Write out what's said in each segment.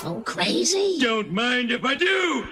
So crazy. Don't mind if I do.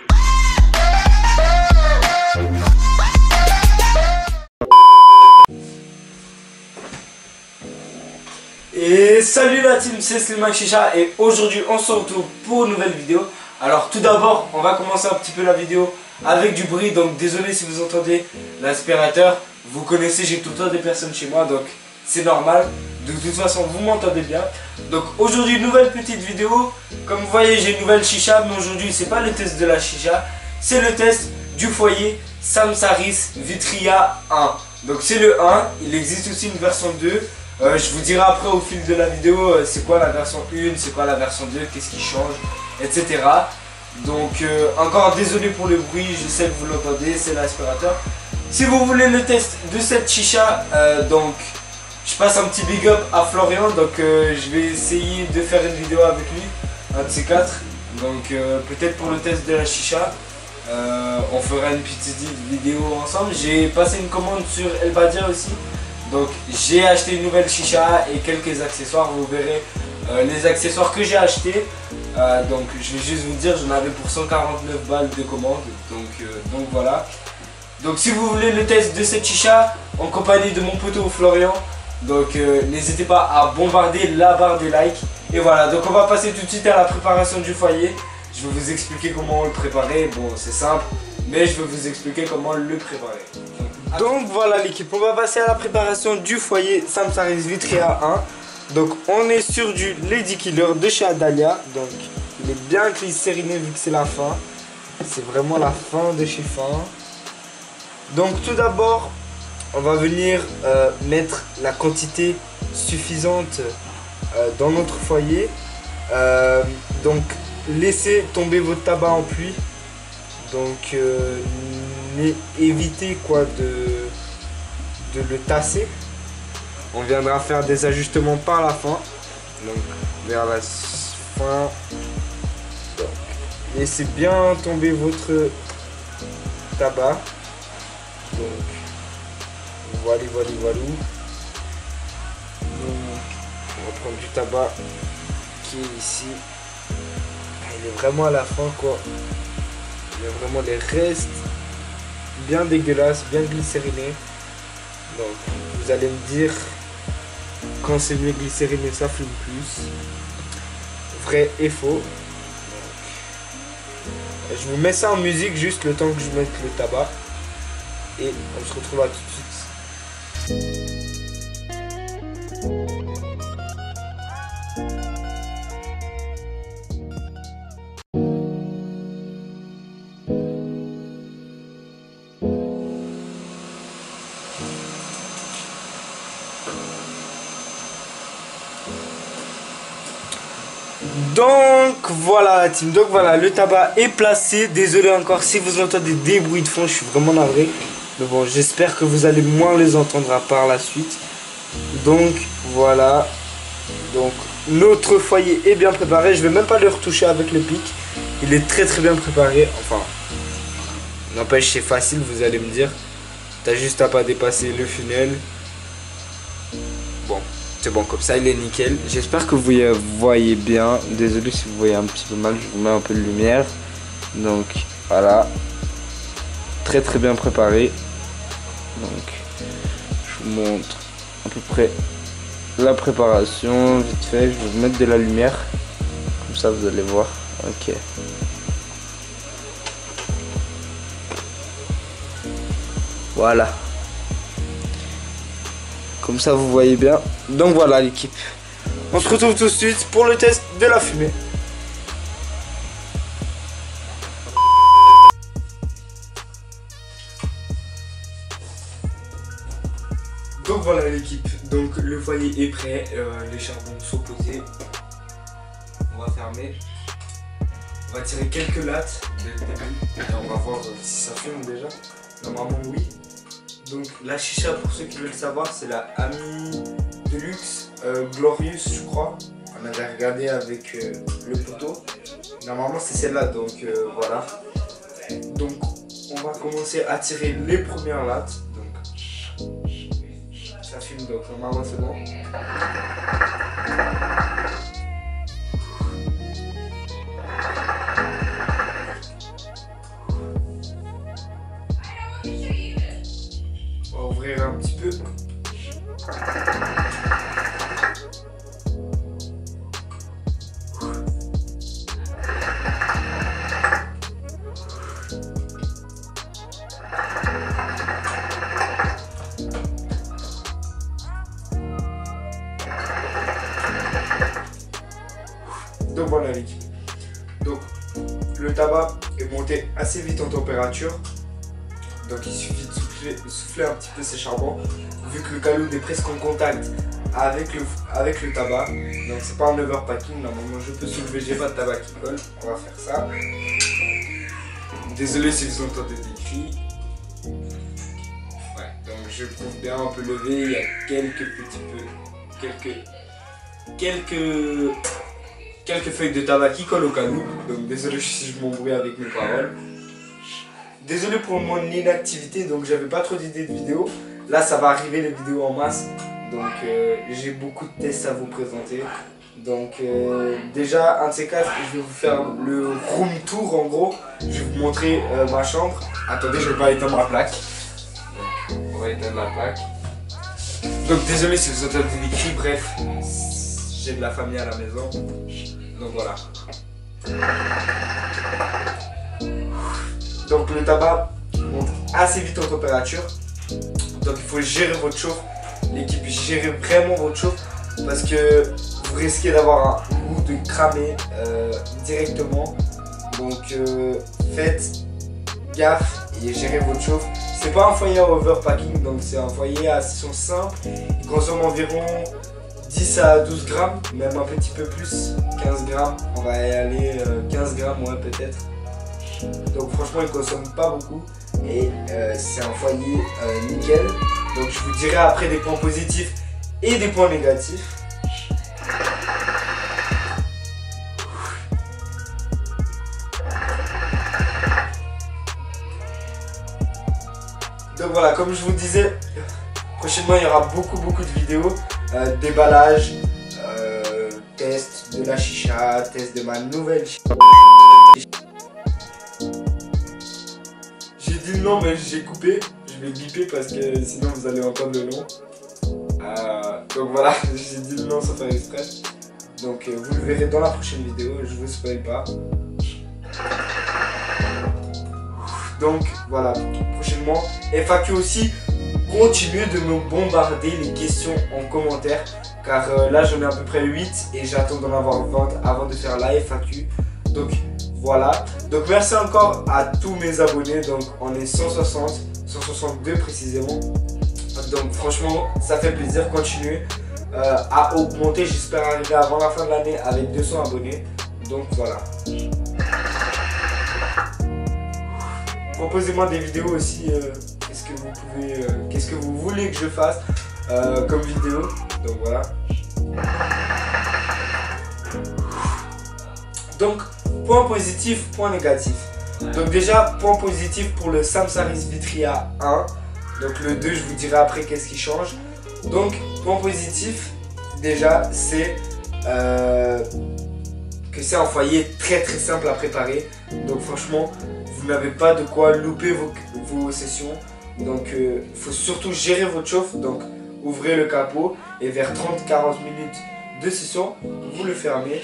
Et salut la team, c'est Slimmack Chicha et aujourd'hui on se retrouve pour une nouvelle vidéo. Alors tout d'abord on va commencer un petit peu la vidéo avec du bruit, donc désolé si vous entendez l'aspirateur. Vous connaissez, j'ai tout le temps des personnes chez moi, donc c'est normal. De toute façon vous m'entendez bien. Donc aujourd'hui une nouvelle petite vidéo. Comme vous voyez j'ai une nouvelle chicha, mais aujourd'hui c'est pas le test de la chicha, c'est le test du foyer Samsaris Vitria 1. Donc c'est le 1, il existe aussi une version 2. Je vous dirai après au fil de la vidéo c'est quoi la version 1, c'est quoi la version 2, qu'est-ce qui change, etc. Donc encore désolé pour le bruit, je sais que vous l'entendez, c'est l'aspirateur. Si vous voulez le test de cette chicha, donc je passe un petit big up à Florian, donc je vais essayer de faire une vidéo avec lui, un de ces quatre. Donc peut-être pour le test de la chicha, on fera une petite vidéo ensemble. J'ai passé une commande sur El Badia aussi. Donc j'ai acheté une nouvelle chicha et quelques accessoires, vous verrez les accessoires que j'ai achetés. Donc je vais juste vous dire, j'en avais pour 149 balles de commande, donc voilà. Donc si vous voulez le test de cette chicha en compagnie de mon poteau Florian, donc n'hésitez pas à bombarder la barre des likes. Et voilà, donc on va passer tout de suite à la préparation du foyer. Je vais vous expliquer comment le préparer, bon c'est simple, mais je vais vous expliquer comment le préparer. Donc voilà l'équipe, on va passer à la préparation du foyer Samsaris Vitria 1. Donc on est sur du Lady Killer de chez Adalia. Donc il est bien glycériné vu que c'est la fin. C'est vraiment la fin de chez fin. Donc tout d'abord on va venir mettre la quantité suffisante dans notre foyer. Donc laissez tomber votre tabac en pluie. Donc évitez quoi de le tasser. On viendra faire des ajustements par la fin. Donc vers la fin. Donc, laissez bien tomber votre tabac. Donc voilà. Donc, on va prendre du tabac qui est ici. Il est vraiment à la fin quoi. Il y a vraiment les restes bien dégueulasses, bien glycérinées. Donc vous allez me dire quand c'est mieux glycériné ça fume plus. Vrai et faux. Donc, je vous mets ça en musique juste le temps que je mette le tabac. Et on se retrouve à tout de suite. Donc voilà la team, donc voilà le tabac est placé. Désolé encore si vous entendez des bruits de fond, je suis vraiment navré. Mais bon j'espère que vous allez moins les entendre par la suite. Donc voilà. Donc notre foyer est bien préparé. Je vais même pas le retoucher avec le pic. Il est très bien préparé. Enfin n'empêche c'est facile, vous allez me dire. T'as juste à pas dépasser le funnel. Bon. C'est bon, comme ça il est nickel. J'espère que vous voyez bien. Désolé si vous voyez un petit peu mal, je vous mets un peu de lumière. Donc voilà. Très bien préparé. Donc je vous montre à peu près la préparation. Vite fait, je vais vous mettre de la lumière. Comme ça vous allez voir. Ok. Voilà. Comme ça vous voyez bien. Donc voilà l'équipe. On se retrouve tout de suite pour le test de la fumée. Donc voilà l'équipe. Donc le foyer est prêt. Les charbons sont posés. On va fermer. On va tirer quelques lattes dès le début. Et on va voir si ça fume déjà. Normalement oui. Donc la chicha pour ceux qui veulent savoir c'est la Ami Deluxe Glorious je crois. On avait regardé avec le poteau. Normalement c'est celle-là donc voilà. Donc on va commencer à tirer les premières lattes. Donc ça fume donc normalement c'est bon. Donc voilà l'équipe. Donc le tabac est monté assez vite en température. Donc il suffit de souffler un petit peu ces charbons. Vu que le caloud est presque en contact avec le tabac. Donc c'est pas un overpacking. Normalement je peux soulever, j'ai pas de tabac qui colle. On va faire ça. Désolé si vous entendez des cris. Ouais, donc je compte bien, on peut lever. Il y a quelques feuilles de tabac qui collent au caloud. Donc désolé si je m'embrouille avec mes paroles. Désolé pour mon inactivité, donc j'avais pas trop d'idées de vidéos. Là ça va arriver les vidéos en masse. Donc j'ai beaucoup de tests à vous présenter. Donc déjà un de ces quatre, je vais vous faire le room tour en gros. Je vais vous montrer ma chambre. Attendez, je vais pas éteindre la plaque. Donc, on va éteindre la plaque. Donc désolé si vous entendez des cris, bref. J'ai de la famille à la maison. Donc voilà. Donc le tabac monte assez vite en température. Donc il faut gérer votre chauffe. L'équipe, gérez vraiment votre chauffe. Parce que vous risquez d'avoir un goût de cramer directement. Donc faites gaffe et gérez votre chauffe. C'est pas un foyer à overpacking, donc c'est un foyer à session simple. Il consomme environ 10 à 12 grammes, même un petit peu plus, 15 grammes. On va y aller 15 grammes, ouais, peut-être. Donc franchement, il consomme pas beaucoup. Et c'est un foyer nickel. Donc je vous dirai après des points positifs et des points négatifs. Donc voilà, comme je vous disais, prochainement il y aura beaucoup de vidéos, déballage, test de la chicha, test de ma nouvelle chicha. J'ai dit le nom mais j'ai coupé, je vais biper parce que sinon vous allez entendre le nom. Donc voilà, j'ai dit le nom sans faire exprès. Donc vous le verrez dans la prochaine vidéo, je vous spoil pas. Donc voilà, prochainement, FAQ aussi, continuez de me bombarder les questions en commentaire. Car là j'en ai à peu près 8 et j'attends d'en avoir 20 avant de faire la FAQ. Donc voilà, donc merci encore à tous mes abonnés, donc on est 162 précisément. Donc franchement ça fait plaisir, continuez à augmenter, j'espère arriver avant la fin de l'année avec 200 abonnés. Donc voilà. Proposez-moi des vidéos aussi, qu'est-ce que vous voulez que je fasse comme vidéo. Donc voilà. Donc point positif, point négatif. Donc déjà point positif pour le Samsaris Vitria 1. Donc le 2 je vous dirai après qu'est-ce qui change. Donc point positif déjà c'est que c'est un foyer très simple à préparer. Donc franchement vous n'avez pas de quoi louper vos sessions. Donc il faut surtout gérer votre chauffe. Donc ouvrez le capot et vers 30-40 minutes de session vous le fermez.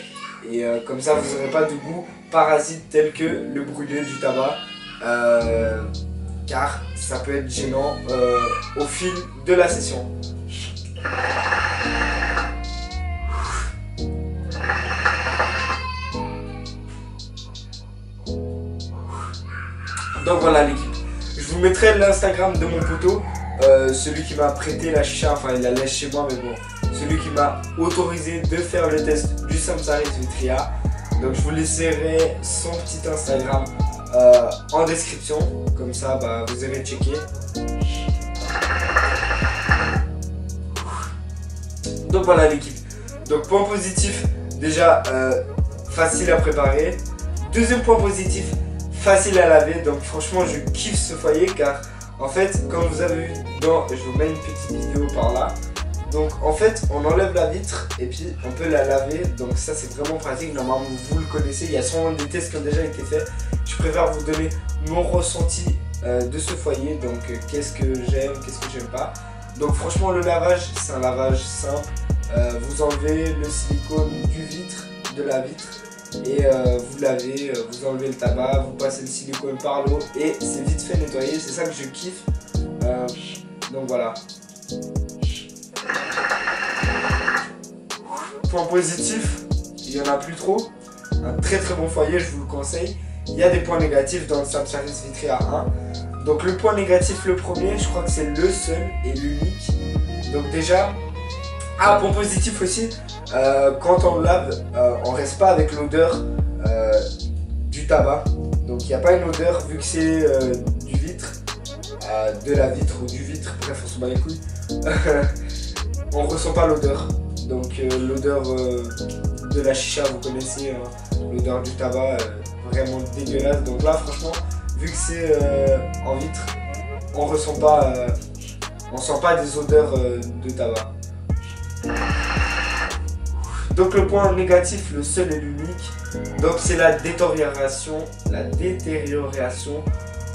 Et comme ça vous n'aurez pas de goût parasite tel que le brûlé du tabac. Car ça peut être gênant au fil de la session. Donc voilà l'équipe, je vous mettrai l'Instagram de mon poteau, celui qui m'a prêté la chicha, enfin il la laisse chez moi mais bon, celui qui m'a autorisé de faire le test du Samsaris Vitria. Donc je vous laisserai son petit Instagram en description, comme ça bah, vous irez checker. Donc voilà l'équipe, donc point positif, déjà facile à préparer. Deuxième point positif, facile à laver. Donc franchement je kiffe ce foyer car en fait comme vous avez vu dans, je vous mets une petite vidéo par là. Donc en fait on enlève la vitre et puis on peut la laver. Donc ça c'est vraiment pratique, normalement vous le connaissez. Il y a sûrement des tests qui ont déjà été faits. Je préfère vous donner mon ressenti de ce foyer. Donc qu'est-ce que j'aime, qu'est-ce que j'aime pas. Donc franchement le lavage c'est un lavage simple. Vous enlevez le silicone de la vitre et vous lavez, vous enlevez le tabac, vous passez le silicone par l'eau et c'est vite fait nettoyer. C'est ça que je kiffe. Donc voilà. Point positif, il il n'y en a plus trop. Un très très bon foyer, je vous le conseille. Il y a des points négatifs dans le Samsaris Vitry A1. Donc le point négatif, le premier, je crois que c'est le seul et l'unique. Donc déjà, point positif aussi, quand on le lave, on reste pas avec l'odeur du tabac. Donc il n'y a pas une odeur vu que c'est du vitre, de la vitre ou du vitre, bref on se bat les couilles. On ressent pas l'odeur. Donc l'odeur de la chicha, vous connaissez, hein, l'odeur du tabac, vraiment dégueulasse. Donc là franchement, vu que c'est en vitre, on ressent pas, on sent pas des odeurs de tabac. Donc le point négatif, le seul et l'unique, donc c'est la détérioration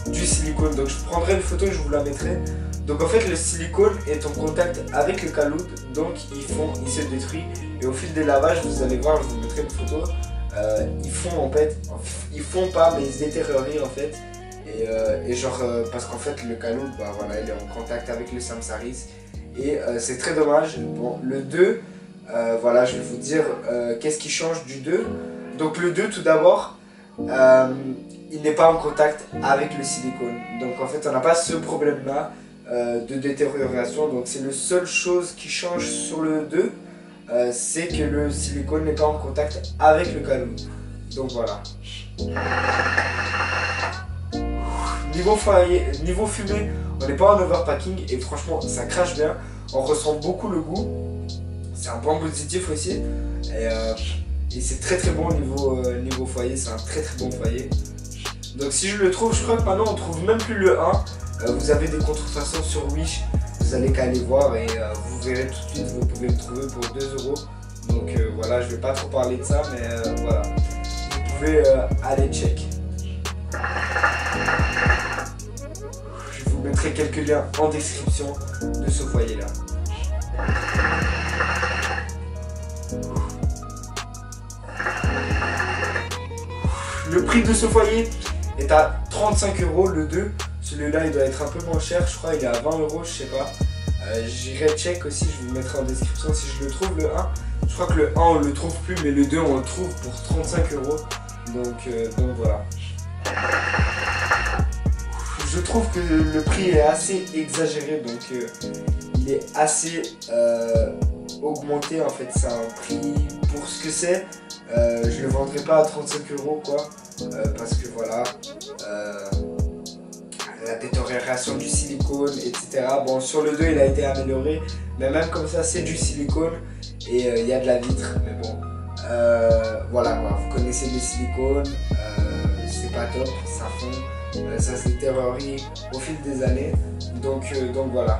du silicone. Donc je prendrai une photo et je vous la mettrai. Donc en fait le silicone est en contact avec le caloud, donc il se détruit. Et au fil des lavages, vous allez voir, je vous mettrai une photo. Ils font pas, mais ils se détériorent en fait. Et genre parce qu'en fait le caloud, bah voilà, il est en contact avec le Samsaris. Et c'est très dommage. Bon, le 2, voilà, je vais vous dire qu'est-ce qui change du 2. Donc le 2, tout d'abord, il n'est pas en contact avec le silicone. Donc en fait, on n'a pas ce problème-là de détérioration. Donc c'est la seule chose qui change sur le 2, c'est que le silicone n'est pas en contact avec le caloud. Donc voilà. Niveau fumée, on n'est pas en overpacking et franchement ça crache bien. On ressent beaucoup le goût. C'est un point positif aussi. Et c'est très très bon niveau foyer. C'est un très très bon foyer. Donc si je le trouve, je crois que maintenant on trouve même plus le 1. Vous avez des contrefaçons sur Wish. Vous allez qu'à aller voir et vous verrez tout de suite. Vous pouvez le trouver pour 2 €. Donc voilà, je vais pas trop parler de ça, mais voilà. Vous pouvez aller check. Je vous mettrai quelques liens en description de ce foyer là. Le prix de ce foyer est à 35 € le 2. Celui-là il doit être un peu moins cher, je crois il est à 20 €, je sais pas. J'irai check aussi, je vous le mettrai en description si je le trouve le 1. Je crois que le 1 on le trouve plus, mais le 2 on le trouve pour 35 €. Donc voilà. Je trouve que le prix est assez exagéré, donc il est assez augmenté en fait. C'est un prix pour ce que c'est. Je le vendrai pas à 35 € quoi, parce que voilà, la détérioration du silicone, etc. Bon, sur le 2 il a été amélioré, mais même comme ça c'est du silicone et il y a de la vitre, mais bon, voilà, vous connaissez le silicone, c'est pas top, ça fond, ça se détériore au fil des années, donc voilà.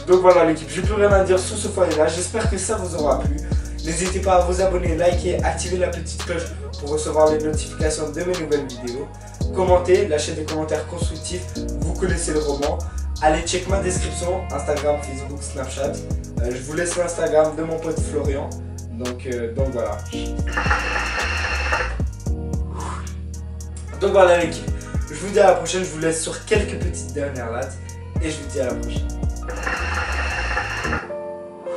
Donc voilà l'équipe, j'ai plus rien à dire sur ce foyer là, j'espère que ça vous aura plu. N'hésitez pas à vous abonner, liker, activer la petite cloche pour recevoir les notifications de mes nouvelles vidéos. Commentez, lâchez des commentaires constructifs, vous connaissez le roman. Allez check ma description, Instagram, Facebook, Snapchat. Je vous laisse l'Instagram de mon pote Florian. Donc voilà. Donc voilà l'équipe, je vous dis à la prochaine, je vous laisse sur quelques petites dernières lattes et je vous dis à la prochaine.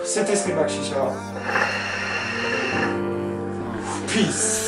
C'était Slimak Chicha. Peace.